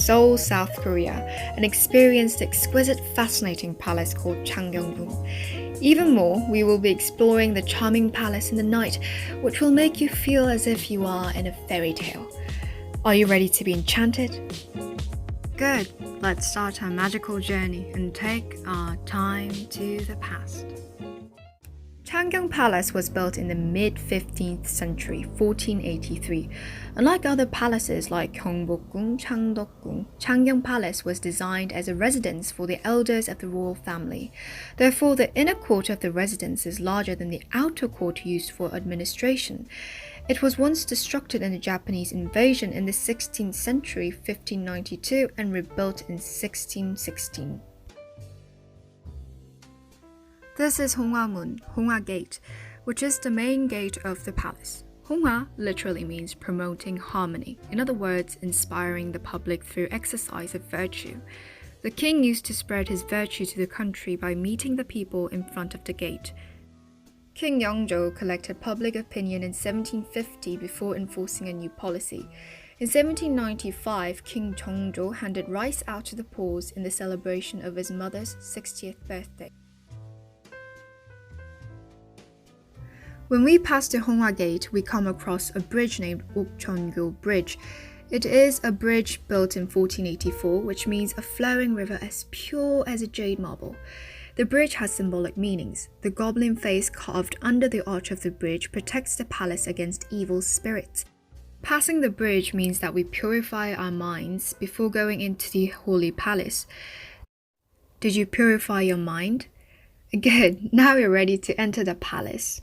Seoul, South Korea, and experience the exquisite, fascinating palace called Changgyeonggung. Even more, we will be exploring the charming palace in the night, which will make you feel as if you are in a fairy tale. Are you ready to be enchanted? Good, let's start our magical journey and take our time to the past. Changgyeonggung Palace was built in the mid-15th century, 1483. Unlike other palaces like Gyeongbokgung, Changdeokgung, Changgyeonggung Palace was designed as a residence for the elders of the royal family. Therefore, the inner court of the residence is larger than the outer court used for administration. It was once destructed in the Japanese invasion in the 16th century, 1592, and rebuilt in 1616. This is Honghwa-mun, Honghwa Gate, which is the main gate of the palace. Honghwa literally means promoting harmony, in other words, inspiring the public through exercise of virtue. The king used to spread his virtue to the country by meeting the people in front of the gate. King Yeongjo collected public opinion in 1750 before enforcing a new policy. In 1795, King Cheongjo handed rice out to the poor in the celebration of his mother's 60th birthday. When we pass the Honghwa Gate, we come across a bridge named Okcheongyo Bridge. It is a bridge built in 1484, which means a flowing river as pure as a jade marble. The bridge has symbolic meanings. The goblin face carved under the arch of the bridge protects the palace against evil spirits. Passing the bridge means that we purify our minds before going into the holy palace. Did you purify your mind? Good, now you're ready to enter the palace.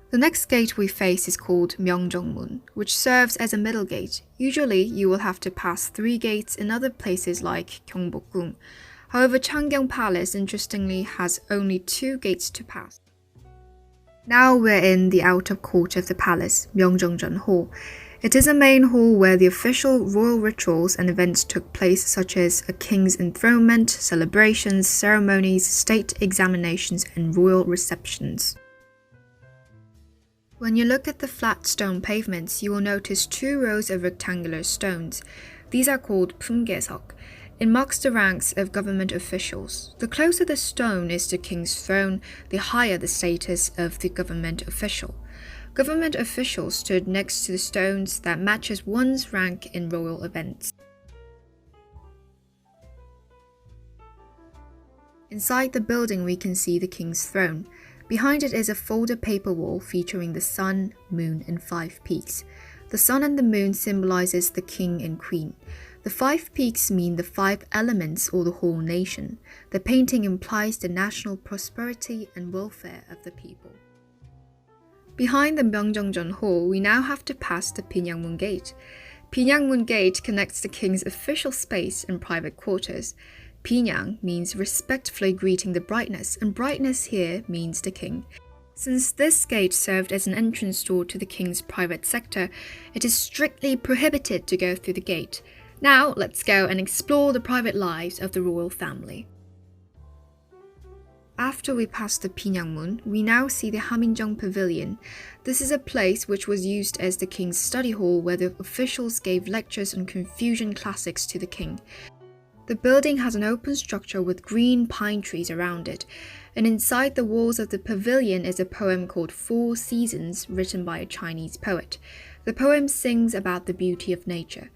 The next gate we face is called Myeongjongmun, which serves as a middle gate. Usually, you will have to pass 3 gates in other places like Gyeongbokgung. However, Changgyeonggung Palace, interestingly, has only 2 gates to pass. Now we're in the outer court of the palace, Myeongjongjeon Hall. It is a main hall where the official royal rituals and events took place, such as a king's enthronement, celebrations, ceremonies, state examinations, and royal receptions. When you look at the flat stone pavements, you will notice 2 rows of rectangular stones. These are called Pumgesok. It marks the ranks of government officials. The closer the stone is to the king's throne, the higher the status of the government official. Government officials stood next to the stones that matches one's rank in royal events. Inside the building, we can see the king's throne. Behind it is a folded paper wall featuring the sun, moon, and 5 peaks. The sun and the moon symbolizes the king and queen. The 5 peaks mean the 5 elements or the whole nation. The painting implies the national prosperity and welfare of the people. Behind the Myeongjongjeon Hall, we now have to pass the Pinyangmun Gate. Pinyangmun Gate connects the king's official space and private quarters. Pinyang means respectfully greeting the brightness, and brightness here means the king. Since this gate served as an entrance door to the king's private sector, it is strictly prohibited to go through the gate. Now, let's go and explore the private lives of the royal family. After we pass the Pinyangmun, we now see the Haminjeong Pavilion. This is a place which was used as the king's study hall where the officials gave lectures on Confucian classics to the king. The building has an open structure with green pine trees around it, and inside the walls of the pavilion is a poem called 4 Seasons written by a Chinese poet. The poem sings about the beauty of nature.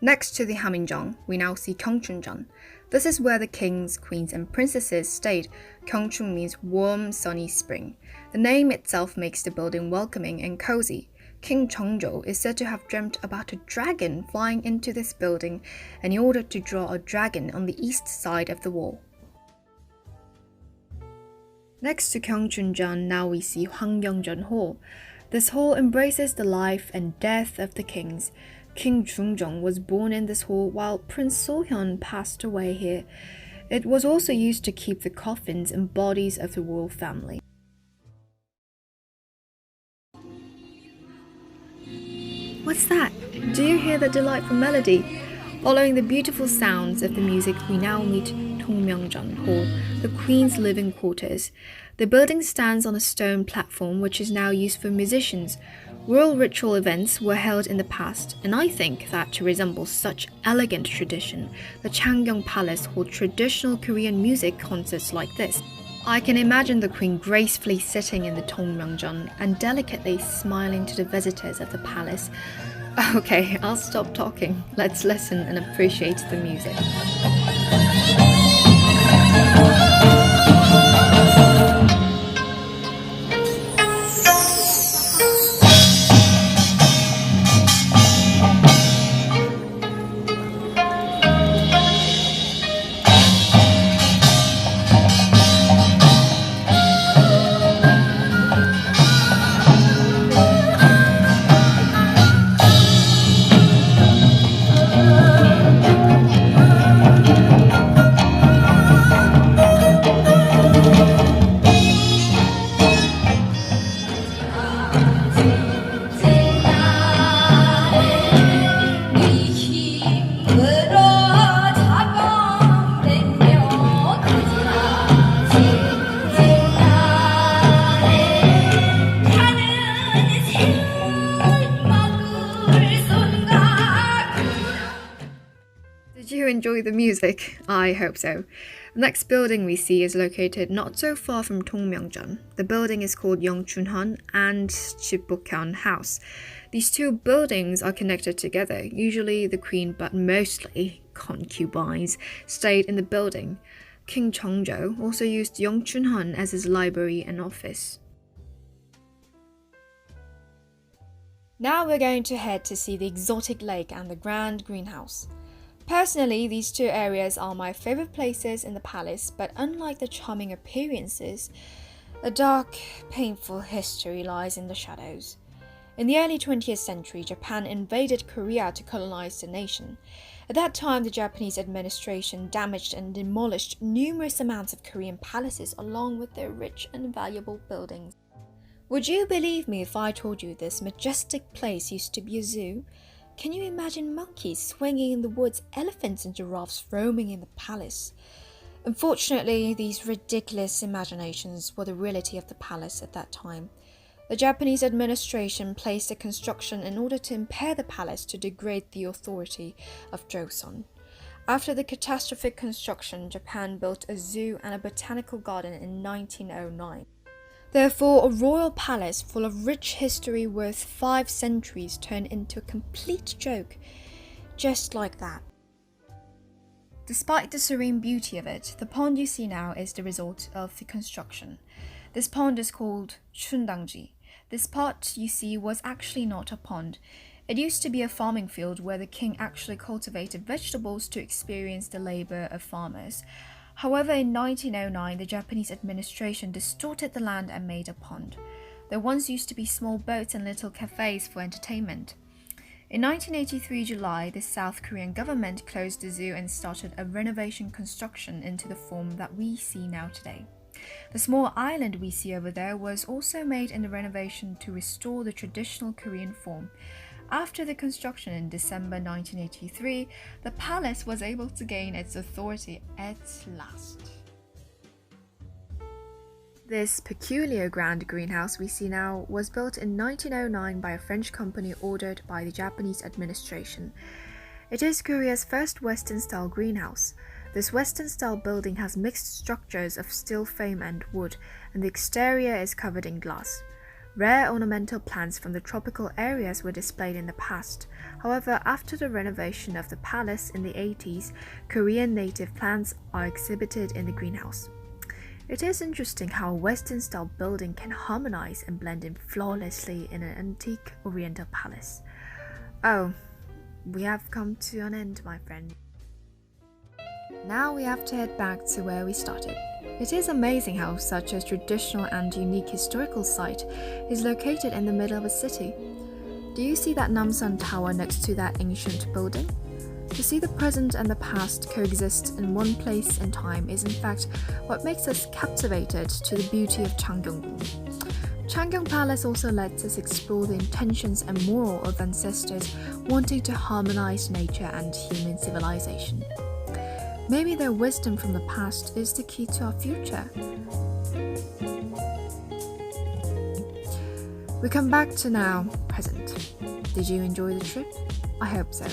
Next to the Haminjeong, we now see Gyeongchunjeon. This is where the kings, queens, and princesses stayed. Gyeongchun means warm, sunny spring. The name itself makes the building welcoming and cozy. King Cheongjo is said to have dreamt about a dragon flying into this building, and he ordered to draw a dragon on the east side of the wall. Next to Gyeongchunjeon, now we see Hwangryongjeon Hall. This hall embraces the life and death of the kings. King Jungjong was born in this hall while Prince Sohyun passed away here. It was also used to keep the coffins and bodies of the royal family. What's that? Do you hear the delightful melody? Following the beautiful sounds of the music, we now meet Dongmyeongjeon Hall, the Queen's living quarters. The building stands on a stone platform which is now used for musicians. Royal ritual events were held in the past, and I think that to resemble such elegant tradition, the Changgyeonggung Palace hold traditional Korean music concerts like this. I can imagine the queen gracefully sitting in the Tongmyeongjeon and delicately smiling to the visitors of the palace. Okay, I'll stop talking. Let's listen and appreciate the music. Did you enjoy the music? I hope so. The next building we see is located not so far from Tongmyeongjeon. The building is called Yeongchunhan and Chibukhan House. These two buildings are connected together. Usually the queen, but mostly concubines, stayed in the building. King Cheongjo also used Yeongchunhan as his library and office. Now we're going to head to see the exotic lake and the grand greenhouse. Personally, these two areas are my favorite places in the palace, but unlike the charming appearances, a dark, painful history lies in the shadows. In the early 20th century, Japan invaded Korea to colonize the nation. At that time, the Japanese administration damaged and demolished numerous amounts of Korean palaces along with their rich and valuable buildings. Would you believe me if I told you this majestic place used to be a zoo? Can you imagine monkeys swinging in the woods, elephants and giraffes roaming in the palace? Unfortunately, these ridiculous imaginations were the reality of the palace at that time. The Japanese administration placed the construction in order to impair the palace to degrade the authority of Joseon. After the catastrophic construction, Japan built a zoo and a botanical garden in 1909. Therefore, a royal palace full of rich history worth 5 centuries turned into a complete joke, just like that. Despite the serene beauty of it, the pond you see now is the result of the construction. This pond is called Chundangji. This part you see was actually not a pond. It used to be a farming field where the king actually cultivated vegetables to experience the labor of farmers. However, in 1909, the Japanese administration distorted the land and made a pond. There once used to be small boats and little cafes for entertainment. In 1983 July, the South Korean government closed the zoo and started a renovation construction into the form that we see now today. The small island we see over there was also made in the renovation to restore the traditional Korean form. After the construction in December 1983, the palace was able to gain its authority at last. This peculiar grand greenhouse we see now was built in 1909 by a French company ordered by the Japanese administration. It is Korea's first Western-style greenhouse. This Western-style building has mixed structures of steel frame and wood, and the exterior is covered in glass. Rare ornamental plants from the tropical areas were displayed in the past. However, after the renovation of the palace in the 80s, Korean native plants are exhibited in the greenhouse. It is interesting how a Western-style building can harmonize and blend in flawlessly in an antique Oriental palace. Oh, we have come to an end, my friend. Now we have to head back to where we started. It is amazing how such a traditional and unique historical site is located in the middle of a city. Do you see that Namsan Tower next to that ancient building? To see the present and the past coexist in one place and time is in fact what makes us captivated to the beauty of Changgyeonggung. Changgyeonggung Palace also lets us explore the intentions and moral of ancestors wanting to harmonize nature and human civilization. Maybe their wisdom from the past is the key to our future. We come back to now, present. Did you enjoy the trip? I hope so.